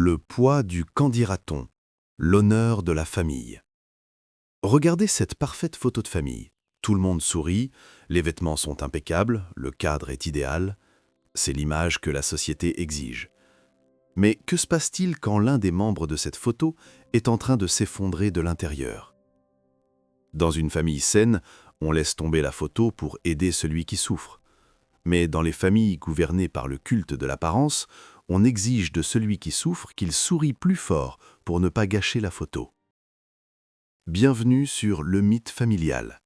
Le poids du qu'en dira-t-on, l'honneur de la famille. Regardez cette parfaite photo de famille. Tout le monde sourit, les vêtements sont impeccables, le cadre est idéal. C'est l'image que la société exige. Mais que se passe-t-il quand l'un des membres de cette photo est en train de s'effondrer de l'intérieur? Dans une famille saine, on laisse tomber la photo pour aider celui qui souffre. Mais dans les familles gouvernées par le culte de l'apparence, on exige de celui qui souffre qu'il sourie plus fort pour ne pas gâcher la photo. Bienvenue sur le mythe familial.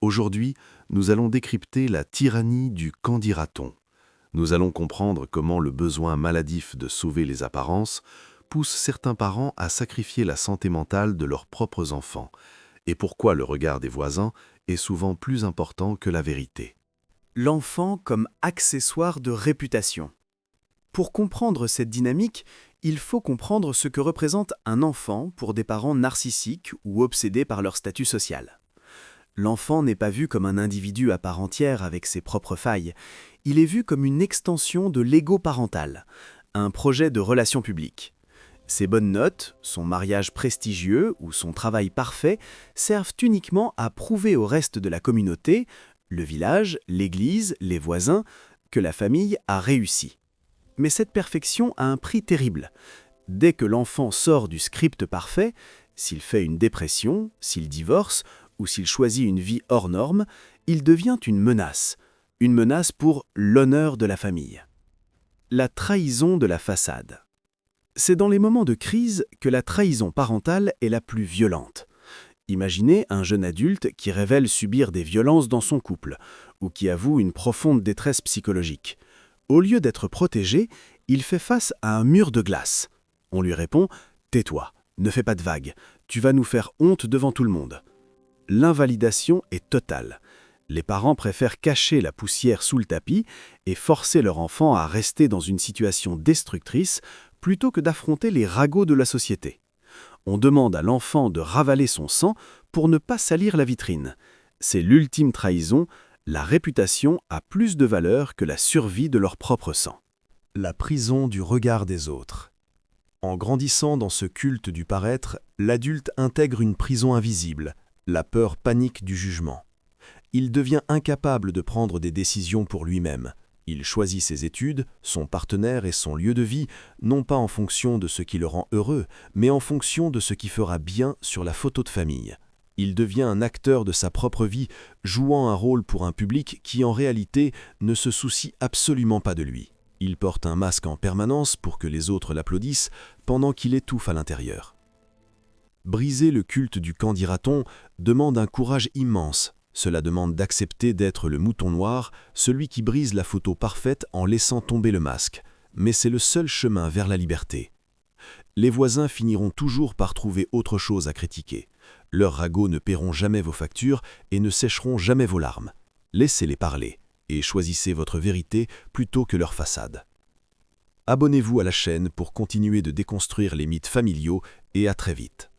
Aujourd'hui, nous allons décrypter la tyrannie du qu'en dira-t-on. Nous allons comprendre comment le besoin maladif de sauver les apparences pousse certains parents à sacrifier la santé mentale de leurs propres enfants, et pourquoi le regard des voisins est souvent plus important que la vérité. L'enfant comme accessoire de réputation. Pour comprendre cette dynamique, il faut comprendre ce que représente un enfant pour des parents narcissiques ou obsédés par leur statut social. L'enfant n'est pas vu comme un individu à part entière avec ses propres failles, il est vu comme une extension de l'ego parental, un projet de relation publique. Ses bonnes notes, son mariage prestigieux ou son travail parfait servent uniquement à prouver au reste de la communauté, le village, l'église, les voisins, que la famille a réussi. Mais cette perfection a un prix terrible. Dès que l'enfant sort du script parfait, s'il fait une dépression, s'il divorce ou s'il choisit une vie hors norme, il devient une menace pour l'honneur de la famille. La trahison de la façade. C'est dans les moments de crise que la trahison parentale est la plus violente. Imaginez un jeune adulte qui révèle subir des violences dans son couple ou qui avoue une profonde détresse psychologique. Au lieu d'être protégé, il fait face à un mur de glace. On lui répond « Tais-toi, ne fais pas de vagues, tu vas nous faire honte devant tout le monde ». L'invalidation est totale. Les parents préfèrent cacher la poussière sous le tapis et forcer leur enfant à rester dans une situation destructrice plutôt que d'affronter les ragots de la société. On demande à l'enfant de ravaler son sang pour ne pas salir la vitrine. C'est l'ultime trahison. La réputation a plus de valeur que la survie de leur propre sang. La prison du regard des autres. En grandissant dans ce culte du paraître, l'adulte intègre une prison invisible, la peur panique du jugement. Il devient incapable de prendre des décisions pour lui-même. Il choisit ses études, son partenaire et son lieu de vie, non pas en fonction de ce qui le rend heureux, mais en fonction de ce qui fera bien sur la photo de famille. Il devient un acteur de sa propre vie, jouant un rôle pour un public qui, en réalité, ne se soucie absolument pas de lui. Il porte un masque en permanence pour que les autres l'applaudissent, pendant qu'il étouffe à l'intérieur. Briser le culte du qu'en dira-t-on demande un courage immense. Cela demande d'accepter d'être le mouton noir, celui qui brise la photo parfaite en laissant tomber le masque. Mais c'est le seul chemin vers la liberté. Les voisins finiront toujours par trouver autre chose à critiquer. Leurs ragots ne paieront jamais vos factures et ne sécheront jamais vos larmes. Laissez-les parler et choisissez votre vérité plutôt que leur façade. Abonnez-vous à la chaîne pour continuer de déconstruire les mythes familiaux et à très vite.